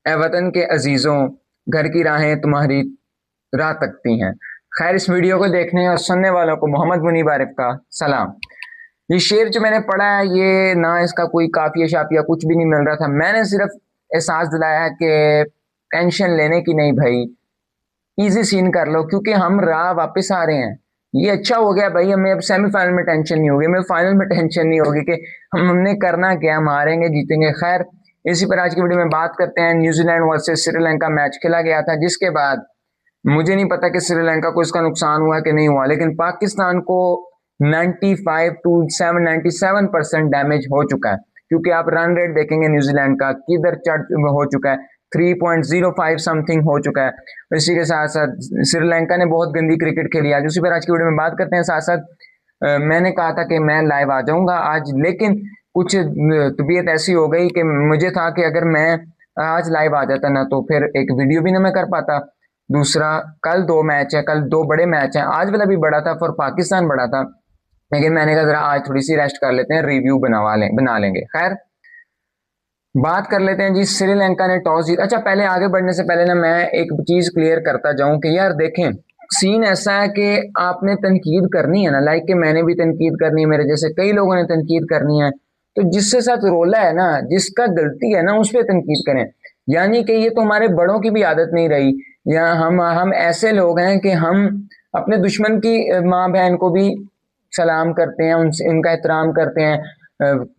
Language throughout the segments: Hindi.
ए वतन के अजीजों, घर की राहें तुम्हारी राह तकती हैं। खैर, इस वीडियो को देखने और सुनने वालों को मोहम्मद मुनीब आरिफ का सलाम। ये शेर जो मैंने पढ़ा है, ये ना इसका कोई काफिया शाफिया कुछ भी नहीं मिल रहा था। मैंने सिर्फ एहसास दिलाया कि टेंशन लेने की नहीं भाई, इजी सीन कर लो, क्योंकि हम राह वापस आ रहे हैं। ये अच्छा हो गया भाई, हमें अब सेमीफाइनल में टेंशन नहीं होगी, हमें फाइनल में टेंशन नहीं होगी कि हमने करना क्या, हम हारेंगे जीतेंगे। खैर, इसी पर आज की वीडियो में बात करते हैं। न्यूजीलैंड वर्सेस श्रीलंका मैच खेला गया था, जिसके बाद मुझे नहीं पता कि श्रीलंका को इसका नुकसान हुआ कि नहीं हुआ, लेकिन पाकिस्तान को 95 टू 97% डैमेज हो चुका है। क्योंकि आप रन रेट देखेंगे न्यूजीलैंड का किधर चढ़ हो चुका है, 3.05 समथिंग हो चुका है। इसी के साथ साथ श्रीलंका ने बहुत गंदी क्रिकेट खेली आज, उसी पर आज की वीडियो में बात करते हैं। साथ साथ मैंने कहा था कि मैं लाइव आ जाऊंगा आज, लेकिन कुछ तबीयत ऐसी हो गई कि मुझे था कि अगर मैं आज लाइव आ जाता ना, तो फिर एक वीडियो भी ना मैं कर पाता। दूसरा, कल दो मैच है, कल दो बड़े मैच हैं। आज वाला भी बड़ा था, फॉर पाकिस्तान बड़ा था, लेकिन मैंने कहा जरा आज थोड़ी सी रेस्ट कर लेते हैं, रिव्यू बना लेंगे। खैर, बात कर लेते हैं जी। श्रीलंका ने टॉस जीत, अच्छा पहले आगे बढ़ने से पहले ना मैं एक चीज क्लियर करता जाऊं कि यार देखें, सीन ऐसा है कि आपने तनकीद करनी है ना, लाइक कि मैंने भी तनकीद करनी है, मेरे जैसे कई लोगों ने तनकीद करनी है। तो जिसके साथ रोला है ना, जिसका गलती है ना, उस पर तनकीद करें। यानी कि ये तो हमारे बड़ों की भी आदत नहीं रही, या हम ऐसे लोग हैं कि हम अपने दुश्मन की माँ बहन को भी सलाम करते हैं, उनसे उनका एहतराम करते हैं,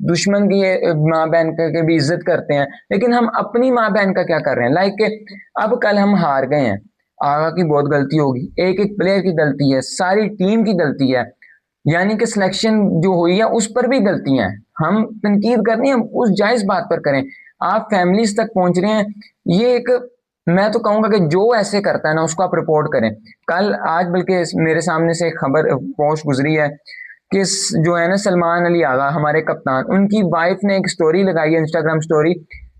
दुश्मन की माँ बहन की भी इज्जत करते हैं। लेकिन हम अपनी माँ बहन का क्या कर रहे हैं, लाइक अब कल हम हार गए हैं, आगा की बहुत गलती होगी, एक एक प्लेयर की गलती है, सारी टीम की गलती है, यानी कि सिलेक्शन जो हुई है उस पर भी गलतियां हैं। हम तनकीद करनी है उस जायज बात पर करें। आप फैमिलीज तक पहुंच रहे हैं, ये एक, मैं तो कहूंगा कि जो ऐसे करता है ना उसको आप रिपोर्ट करें। कल आज बल्कि मेरे सामने से एक खबर पोस्ट गुजरी है कि जो है ना सलमान अली आगा हमारे कप्तान, उनकी वाइफ ने एक स्टोरी लगाई है, इंस्टाग्राम स्टोरी,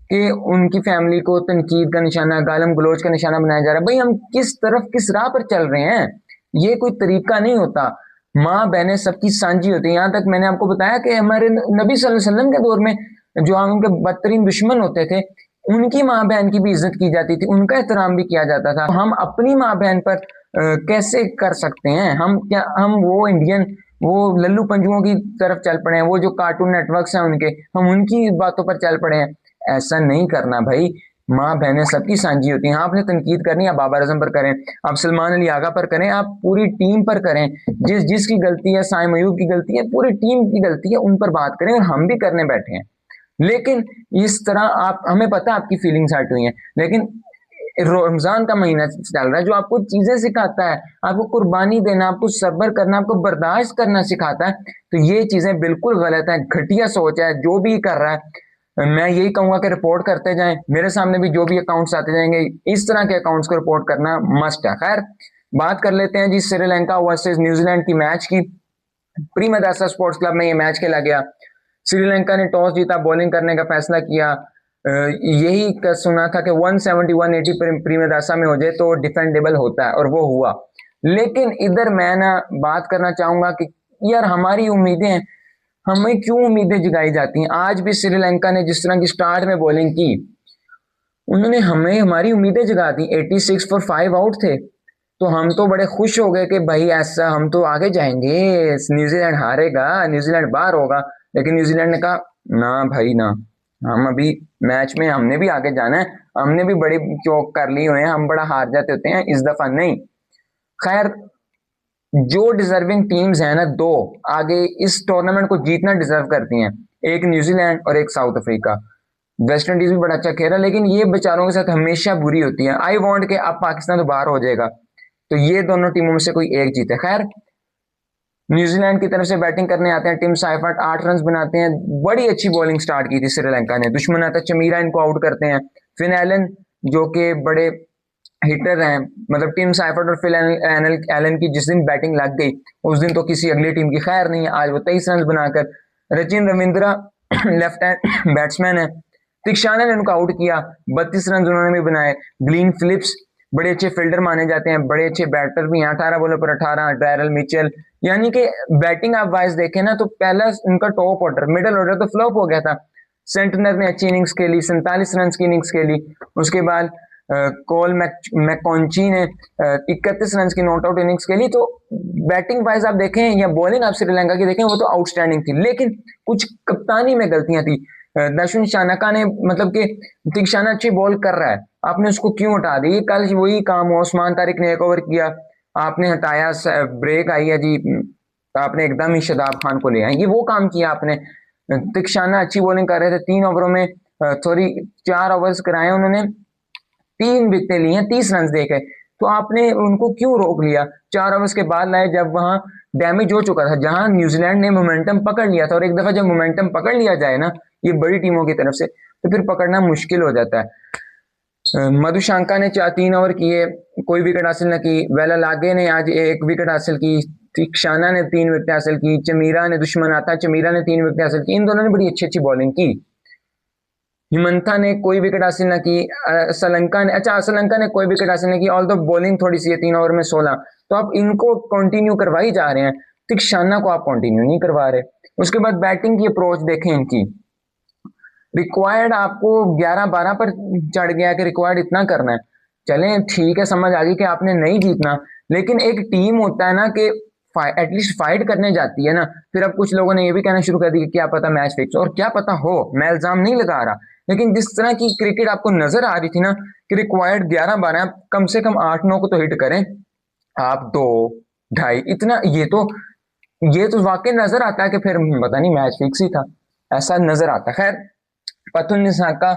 कि उनकी फैमिली को तनकीद का निशाना, गालम गलोच का निशाना बनाया जा रहा है। भाई, हम किस तरफ किस राह पर चल रहे हैं, ये कोई तरीका नहीं होता। माँ बहनें सबकी सांझी होती है। यहाँ तक मैंने आपको बताया कि हमारे नबी सल्लल्लाहु अलैहि वसल्लम के दौर में जो उनके बदतरीन दुश्मन होते थे, उनकी माँ बहन की भी इज्जत की जाती थी, उनका एहतराम भी किया जाता था। हम अपनी माँ बहन पर कैसे कर सकते हैं? हम क्या, हम वो इंडियन, वो लल्लू पंजुओं की तरफ चल पड़े हैं, वो जो कार्टून नेटवर्क्स हैं उनके, हम उनकी बातों पर चल पड़े हैं? ऐसा नहीं करना भाई। माँ बहनें सबकी सांझी होती हैं। हाँ, आपने तनकीद करनी है, आप बाबर आजम पर करें, आप सलमान अली आगा पर करें, आप पूरी टीम पर करें। जिसकी गलती है, साइम अयूब की गलती है, पूरी टीम की गलती है, उन पर बात करें, और हम भी करने बैठे हैं। लेकिन इस तरह आप, हमें पता है आपकी फीलिंग्स हर्ट हुई हैं, लेकिन रमजान का महीना चल रहा है जो आपको चीजें सिखाता है, आपको कुर्बानी देना, आपको सब्र करना, आपको बर्दाश्त करना सिखाता है। तो ये चीजें बिल्कुल गलत है, घटिया सोच है जो भी कर रहा है। मैं यही कहूंगा कि रिपोर्ट करते जाएं, मेरे सामने भी जो भी अकाउंट्स आते जाएंगे, इस तरह के अकाउंट्स को रिपोर्ट करना मस्ट है। खैर, बात कर लेते हैं जी श्रीलंका वर्सेस न्यूजीलैंड की मैच की। प्री मदासा स्पोर्ट्स क्लब में ये मैच खेला गया। श्रीलंका ने टॉस जीता, बॉलिंग करने का फैसला किया। यही सुना था कि 170 180 प्री मदासा में हो जाए तो डिफेंडेबल होता है, और वो हुआ। लेकिन इधर मैं ना बात करना चाहूंगा कि यार हमारी उम्मीदें, हमें क्यों उम्मीदें जगाई जाती हैं? आज भी श्रीलंका ने जिस तरह की स्टार्ट में बॉलिंग की, उन्होंने हमें हमारी उम्मीदें जगा दी। 86 फॉर 5 आउट थे, तो हम तो बड़े खुश हो गए कि भाई ऐसा हम तो आगे जाएंगे, न्यूजीलैंड हारेगा, न्यूजीलैंड बाहर होगा। लेकिन न्यूजीलैंड ने कहा ना भाई ना, हम अभी मैच में हमने भी आगे जाना है, हमने भी बड़ी चौक कर ली हुए हैं, हम बड़ा हार जाते होते हैं, इस दफा नहीं। खैर, जो डिजर्विंग टीम्स हैं ना, दो आगे इस टूर्नामेंट को जीतना डिजर्व करती हैं, एक न्यूजीलैंड और एक साउथ अफ्रीका। वेस्ट इंडीज भी बड़ा अच्छा खेल रहा है, लेकिन ये बेचारों के साथ हमेशा बुरी होती है। आई वांट के अब पाकिस्तान तो बाहर हो जाएगा, तो ये दोनों टीमों में से कोई एक जीते। खैर, न्यूजीलैंड की तरफ से बैटिंग करने आते हैं टिम साइफर्ट, 8 रन बनाते हैं। बड़ी अच्छी बॉलिंग स्टार्ट की थी श्रीलंका ने, दुश्मन आता चमीरा इनको आउट करते हैं। फिन एलन जो कि बड़े हिटर हैं, मतलब टिम साइफर्ट और फिल एलन की जिस दिन बैटिंग लग गई, उस दिन तो किसी अगली टीम की खैर नहीं है। आज वो 23 रन बनाकर, Rachin Ravindra left hand batsman है, तिक्षाना ने उनको आउट किया, 32 रन उन्होंने भी बनाए। ग्लीन फिलिप्स बड़े अच्छे फील्डर माने जाते हैं, बड़े अच्छे बैटर भी हैं, 18 बॉलों पर 18। डैरल मिचेल, यानी कि बैटिंग आप वाइज देखें ना, तो पहला उनका टॉप ऑर्डर, मिडल ऑर्डर तो फ्लॉप हो गया था, सेंटनर ने अच्छी इनिंग्स खेली, 47 रन की इनिंग्स खेली। उसके बाद कोल मैककॉन्ची ने 31 रन की नॉट आउट इनिंग्स खेली। तो बैटिंग वाइज आप देखें या बॉलिंग आप श्रीलंका की देखें, वो तो आउटस्टैंडिंग थी, लेकिन कुछ कप्तानी में गलतियां थी। दशुन शानका ने, मतलब कि तीक्षाना अच्छी बॉल कर रहा है, आपने उसको क्यों हटा दी? कल वही काम हुआ, उस्मान तारिक ने एक ओवर किया, आपने हटाया, ब्रेक आई है जी, आपने एकदम ही शदाब खान को ले आए, ये वो काम किया आपने। तीक्षाना अच्छी बॉलिंग कर रहे थे, 3 ओवरों में सॉरी 4 ओवर्स कराए उन्होंने, 3 विकेटें ली हैं, 30 रन देके, तो आपने उनको क्यों रोक लिया? 4 ओवर्स के बाद लाए जब वहां डैमेज हो चुका था, जहां न्यूजीलैंड ने मोमेंटम पकड़ लिया था। और एक दफा जब मोमेंटम पकड़ लिया जाए ना ये बड़ी टीमों की तरफ से, तो फिर पकड़ना मुश्किल हो जाता है। मधुशंका ने 3 ओवर किए, कोई विकेट हासिल न की। वेलालागे ने आज 1 विकेट हासिल की। तीक्षाना ने 3 विकेट हासिल की। चमीरा ने, दुश्मन आता चमीरा ने 3 विकेट हासिल की। इन दोनों ने बड़ी अच्छी अच्छी बॉलिंग की। हिमंथा ने कोई विकेट हासिल न की। श्रीलंका ने कोई विकेट हासिल नहीं की, ऑल दो बॉलिंग थोड़ी सी है, 3 ओवर में 16। तो आप इनको कंटिन्यू करवाई जा रहे हैं, तीक्षाना को आप कंटिन्यू नहीं करवा रहे। उसके बाद बैटिंग की अप्रोच देखें इनकी, रिक्वायर्ड आपको 11-12 पर चढ़ गया कि रिक्वायर्ड इतना करना है। चलें ठीक है, समझ आ गई कि आपने नहीं जीतना, लेकिन एक टीम होता है ना कि एटलीस्ट फाइट करने जाती है ना। फिर अब कुछ लोगों ने ये भी कहना शुरू कर दिया कि क्या पता मैच फिक्स, और क्या पता हो, मैं इल्जाम नहीं लगा रहा, लेकिन जिस तरह की क्रिकेट आपको नजर आ रही थी ना कि रिक्वायर्ड 11-12, कम से कम 8-9 को तो हिट करें आप, 2-2.5 इतना, ये तो वाकई नजर आता है कि फिर पता नहीं मैच फिक्स ही था, ऐसा नजर आता है। खैर, पतुल निसाका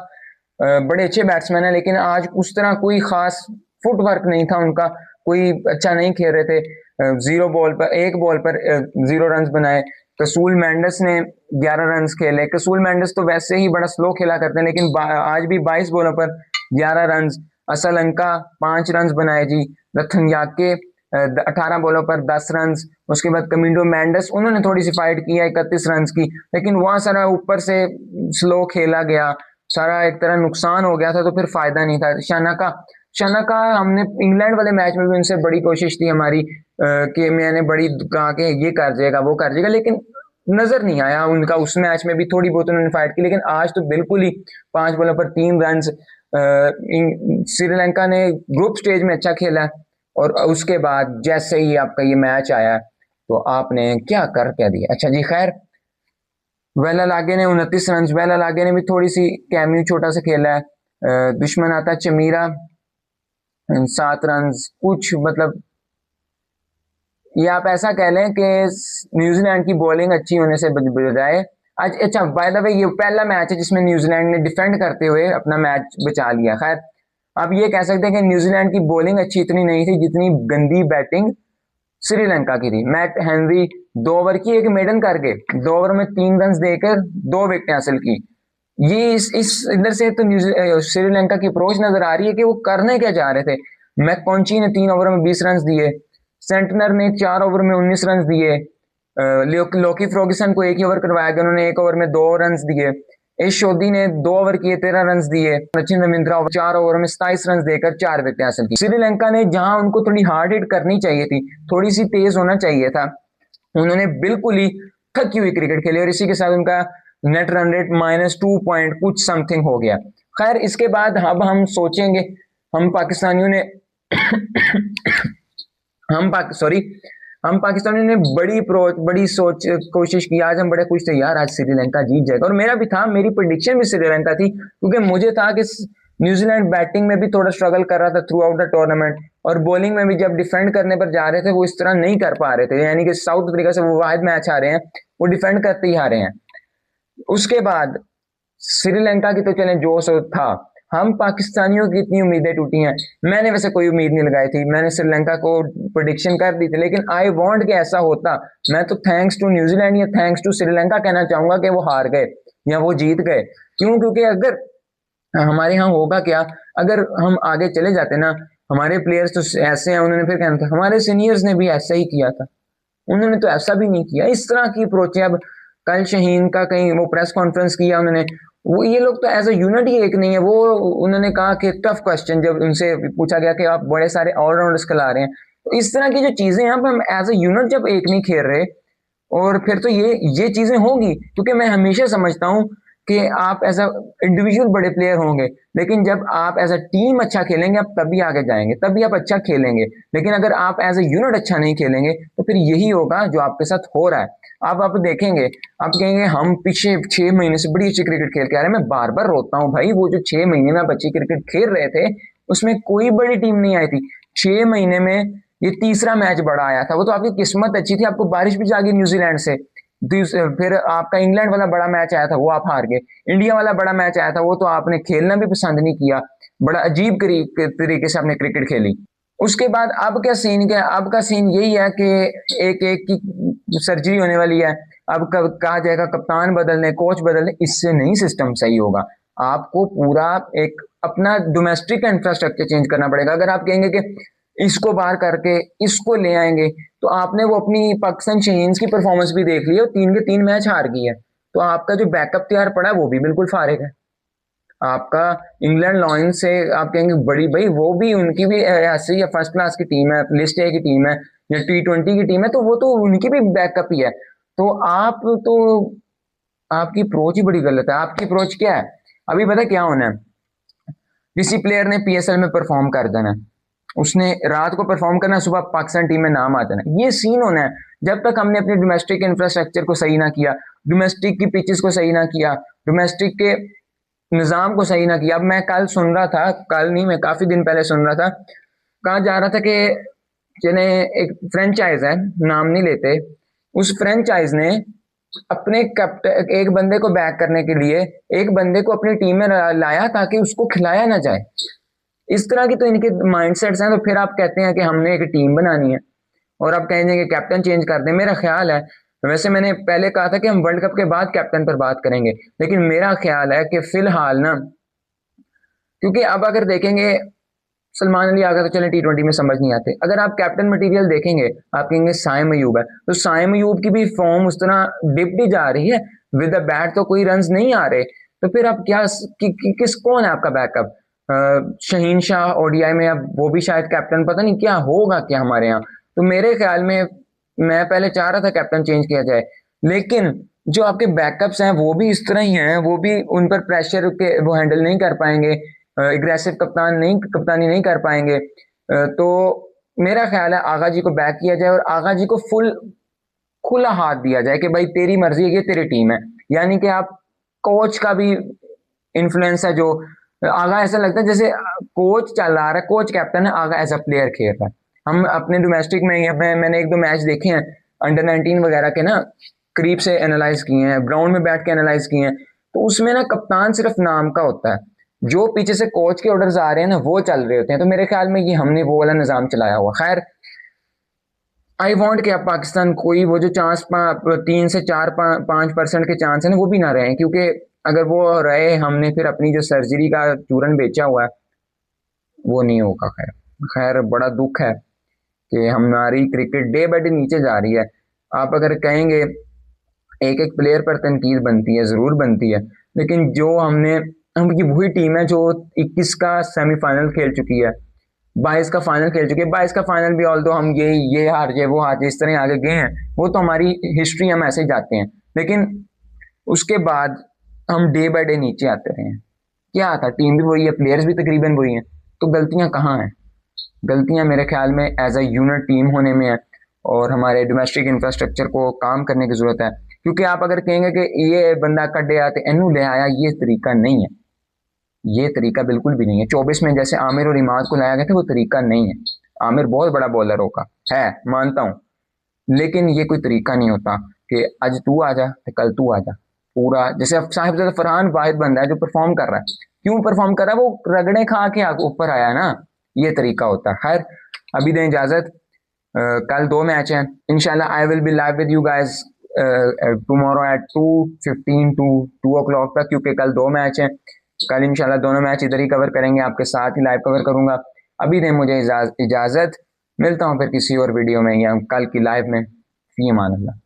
बड़े अच्छे बैट्समैन है, लेकिन आज उस तरह कोई खास फुटवर्क नहीं था उनका, कोई अच्छा नहीं खेल रहे थे। 0 बॉल पर, 1 बॉल पर 0 रन बनाए। कसूल मेंडिस ने 11 रन खेले। कसूल मेंडिस तो वैसे ही बड़ा स्लो खेला करते हैं, लेकिन आज भी 22 बॉलों पर 11 रन। असलंका 5 रन बनाए जी। रथनयाके 18 बॉलों पर 10 रन। उसके बाद कमिंडो मेंडिस, उन्होंने थोड़ी सी फाइट की है 31 रन की, लेकिन वहां सारा ऊपर से स्लो खेला गया, सारा एक तरह नुकसान हो गया था, तो फिर फायदा नहीं था। शनाका हमने इंग्लैंड वाले मैच में भी उनसे बड़ी कोशिश थी हमारी कि मैंने बड़ी कहा कि ये कर जाएगा वो कर जाएगा, लेकिन नजर नहीं आया उनका। उस मैच में भी थोड़ी बहुत उन्होंने फाइट की, लेकिन आज तो बिल्कुल ही 5 बॉलों पर 3 रन। श्रीलंका ने ग्रुप स्टेज में अच्छा खेला, और उसके बाद जैसे ही आपका ये मैच आया तो आपने क्या दिया। अच्छा जी, खैर, वेलालागे ने 29 रन, वेलालागे ने भी थोड़ी सी कैमियो छोटा सा खेला है। दुश्मन आता चमीरा 7 रन, कुछ मतलब ये आप ऐसा कह लें कि न्यूजीलैंड की बॉलिंग अच्छी होने से बजाय आज, अच्छा बाय द वे, ये पहला मैच है जिसमें न्यूजीलैंड ने डिफेंड करते हुए अपना मैच बचा लिया। खैर, आप ये कह सकते हैं कि न्यूजीलैंड की बॉलिंग अच्छी इतनी नहीं थी जितनी गंदी बैटिंग श्रीलंका की थी। मैट हेनरी 2 ओवर की एक मेडन करके 2 ओवर में 3 रन देकर 2 विकेट हासिल की। ये इस इधर से तो श्रीलंका की अप्रोच नजर आ रही है कि वो करने क्या जा रहे थे। मैककॉन्ची ने 3 ओवर में 20 रन दिए। सेंटनर ने 4 ओवर में 19 रन दिए। लोकी फ्रोगिसन को 1 ही ओवर करवाया गया, उन्होंने 1 ओवर में 2 रन दिए। इस शोधी ने 2 ओवर किए, 13 रन दिए। सचिन रविंद्रा 4 ओवर में 27 रन देकर 4 विकेट हासिल की। श्रीलंका ने जहां उनको थोड़ी हार्ड हिट करनी चाहिए थी, थोड़ी सी तेज होना चाहिए था, उन्होंने बिल्कुल ही थकी हुई क्रिकेट खेली, और इसी के साथ उनका नेट रन रेट -2 पॉइंट कुछ समथिंग हो गया। खैर, इसके बाद अब हम सोचेंगे, हम पाकिस्तानियों ने हम पाकिस्तानियों ने बड़ी सोच कोशिश की। आज हम बड़े खुश थे यार, आज श्रीलंका जीत जाएगा, और मेरा भी था, मेरी प्रेडिक्शन भी श्रीलंका थी, क्योंकि मुझे था कि न्यूजीलैंड बैटिंग में भी थोड़ा स्ट्रगल कर रहा था थ्रू आउट द टूर्नामेंट, और बॉलिंग में भी जब डिफेंड करने पर जा रहे थे वो इस तरह नहीं कर पा रहे थे, यानी कि साउथ अफ्रीका से वो वाहिद मैच हारे हैं, वो डिफेंड करते ही हारे हैं। उसके बाद श्रीलंका की तो चले जोश था, हम पाकिस्तानियों की इतनी उम्मीदें टूटी हैं। मैंने वैसे कोई उम्मीद नहीं लगाई थी, मैंने श्रीलंका को प्रेडिक्शन कर दी थी, लेकिन आई वांट कि ऐसा होता। मैं तो थैंक्स टू न्यूजीलैंड या थैंक्स टू श्रीलंका कहना चाहूंगा कि वो हार गए या वो जीत गए। क्यों? क्योंकि अगर हमारे यहाँ होगा क्या, अगर हम आगे चले जाते ना, हमारे प्लेयर्स तो ऐसे हैं, उन्होंने फिर कहना था हमारे सीनियर्स ने भी ऐसा ही किया था, उन्होंने तो ऐसा भी नहीं किया। इस तरह की अप्रोच है। अब कल शहीन का कहीं वो प्रेस कॉन्फ्रेंस किया उन्होंने, वो ये लोग तो एज ए यूनिट ही एक नहीं है। वो उन्होंने कहा कि टफ क्वेश्चन जब उनसे पूछा गया कि आप बड़े सारे ऑलराउंडर्स खिला रहे हैं, तो इस तरह की जो चीजें हैं, हम एज ए यूनिट जब एक नहीं खेल रहे, और फिर तो ये चीजें होंगी। क्योंकि मैं हमेशा समझता हूँ कि आप एज अ इंडिविजुअल बड़े प्लेयर होंगे, लेकिन जब आप एज अ टीम अच्छा खेलेंगे आप तभी आगे जाएंगे, तभी आप अच्छा खेलेंगे। लेकिन अगर आप एज अ यूनिट अच्छा नहीं खेलेंगे तो फिर यही होगा जो आपके साथ हो रहा है। आप देखेंगे, आप कहेंगे हम पीछे 6 महीने से बड़ी अच्छी क्रिकेट खेल के आ रहे हैं। मैं बार बार रोता हूँ भाई, वो जो 6 महीने में आप अच्छी क्रिकेट खेल रहे थे उसमें कोई बड़ी टीम नहीं आई थी। 6 महीने में ये तीसरा मैच बड़ा आया था, वो तो आपकी किस्मत अच्छी थी, आपको बारिश भी जागी न्यूजीलैंड से। फिर आपका इंग्लैंड वाला बड़ा मैच आया था, वो आप हार गए। इंडिया वाला बड़ा मैच आया था, वो तो आपने खेलना भी पसंद नहीं किया। बड़ा अजीब तरीके से आपने क्रिकेट खेली। उसके बाद अब क्या, अब का सीन यही है कि एक एक की सर्जरी होने वाली है। अब कहा जाएगा कप्तान बदलने, कोच बदलने, इससे नहीं सिस्टम सही होगा। आपको पूरा एक अपना डोमेस्टिक इंफ्रास्ट्रक्चर चेंज करना पड़ेगा। अगर आप कहेंगे कि इसको बाहर करके इसको ले आएंगे, तो आपने वो अपनी पाकिस्तान शाहीन्स की परफॉर्मेंस भी देख ली है, 3 के 3 मैच हार गई है। तो आपका जो बैकअप तैयार पड़ा है वो भी बिल्कुल फारिग है। आपका इंग्लैंड लॉयंस से आप कहेंगे बड़ी भाई, वो भी उनकी भी ऐसी या फर्स्ट क्लास की टीम है, लिस्ट ए की टीम है या T20 की टीम है, तो वो तो उनकी भी बैकअप ही है। तो आप तो आपकी अप्रोच ही बड़ी गलत है। आपकी अप्रोच क्या है? अभी पता क्या होना है, किसी प्लेयर ने PSL में परफॉर्म कर देना है, उसने रात को परफॉर्म करना, सुबह पाकिस्तान टीम में नाम आ जाना, ये सीन होना है। जब तक हमने अपने डोमेस्टिक इंफ्रास्ट्रक्चर को सही ना किया, डोमेस्टिक की पिचेस को सही ना किया, डोमेस्टिक के निजाम को सही ना किया। अब मैं कल सुन रहा था, कल नहीं मैं काफी दिन पहले सुन रहा था, कहा जा रहा था कि जिन्हें एक फ्रेंचाइज है, नाम नहीं लेते, उस फ्रेंचाइज ने अपने कैप्टन एक बंदे को बैक करने के लिए एक बंदे को अपनी टीम में लाया ताकि उसको खिलाया ना जाए। इस तरह की तो इनके माइंडसेट्स हैं। तो फिर आप कहते हैं कि हमने एक टीम बनानी है और आप कहेंगे कि कैप्टन चेंज कर दें। मेरा ख्याल है, वैसे मैंने पहले कहा था कि हम वर्ल्ड कप के बाद कैप्टन पर बात करेंगे, लेकिन मेरा ख्याल है कि फिलहाल ना, क्योंकि अब अगर देखेंगे सलमान अली आ गया तो चले T20 में समझ नहीं आते। अगर आप कैप्टन मटेरियल देखेंगे, आप कहेंगे साइम अयूब है, तो साइम अयूब की भी फॉर्म उस तरह डिप्टी जा रही है, विद द बैट तो कोई रन्स नहीं आ रहे। तो फिर आप क्या किस कौन है आपका बैकअप? शहीन शाह ODI में, अब वो भी शायद कैप्टन, पता नहीं क्या होगा क्या हमारे यहाँ। तो मेरे ख्याल में मैं पहले चाह रहा था कैप्टन चेंज किया जाए, लेकिन जो आपके बैकअप्स हैं वो भी इस तरह ही हैं, वो भी उन पर प्रेशर के वो हैंडल नहीं कर पाएंगे, एग्रेसिव कप्तानी नहीं कर पाएंगे। तो मेरा ख्याल है आगा जी को बैक किया जाए और आगा जी को फुल खुला हाथ दिया जाए कि भाई तेरी मर्जी है, ये तेरी टीम है। यानी कि आप कोच का भी इन्फ्लुएंस है, जो आगा ऐसा लगता है जैसे कोच चल रहा है, कोच कैप्टन है, आगा एज अ प्लेयर खेल रहा है। हम अपने डोमेस्टिक में ही मैंने 1-2 मैच देखे हैं अंडर 19 वगैरह के ना, करीब से एनालाइज किए हैं, ग्राउंड में बैठ के एनालाइज किए हैं। तो उसमें ना कप्तान सिर्फ नाम का होता है, जो पीछे से कोच के ऑर्डर्स आ रहे हैं ना वो चल रहे होते हैं। तो मेरे ख्याल में ये हमने वो वाला निजाम चलाया हुआ। खैर, आई वॉन्ट कि अब पाकिस्तान कोई वो जो चांस 3 से 4 5% के चांस है ना वो भी ना रहे, क्योंकि अगर वो रहे हमने फिर अपनी जो सर्जरी का चूरन बेचा हुआ है वो नहीं होगा। खैर खैर बड़ा दुख है कि हमारी क्रिकेट डे बाय डे नीचे जा रही है। आप अगर कहेंगे एक एक प्लेयर पर तनकीद बनती है, जरूर बनती है, लेकिन जो हमने हम की वही टीम है जो 21 का सेमीफाइनल खेल चुकी है, 22 का फाइनल खेल चुके हैं। 22 का फाइनल भी ऑल दो हम ये हार जाए वो हार जाए इस तरह आगे गए हैं, वो तो हमारी हिस्ट्री, हम ऐसे ही जाते हैं। लेकिन उसके बाद हम डे बाय डे नीचे आते रहे हैं। क्या था, टीम भी वही है, प्लेयर्स भी तकरीबन वही हैं, तो गलतियां कहाँ हैं? गलतियां मेरे ख्याल में एज अ यूनिट टीम होने में है और हमारे डोमेस्टिक इंफ्रास्ट्रक्चर को काम करने की जरूरत है। क्योंकि आप अगर कहेंगे कि ये बंदा कड्डे आते एनू ले आया, ये तरीका नहीं है, ये तरीका बिल्कुल भी नहीं है। 24 में जैसे आमिर और इमाद को लाया गया था वो तरीका नहीं है। आमिर बहुत बड़ा बॉलर होगा, है मानता हूँ, लेकिन ये कोई तरीका नहीं होता कि आज तू आ जा तो कल तू आ जा। पूरा जैसे अब साहिबजादा फरहान वाहिद बंदा है जो परफॉर्म कर रहा है, क्यों परफॉर्म कर रहा है? वो रगड़े खा के ऊपर आया ना, ये तरीका होता है। खैर, अभी दें इजाजत, कल 2 मैच हैं इंशाल्लाह। I will be live with you guys tomorrow at 2:15 to 2 o'clock तक, क्योंकि कल 2 मैच हैं। कल इंशाल्लाह दोनों मैच इधर ही कवर करेंगे, आपके साथ ही लाइव कवर करूंगा। अभी दें मुझे इजाजत, मिलता हूँ फिर किसी और वीडियो में या कल की लाइव में। फी अमान अल्लाह।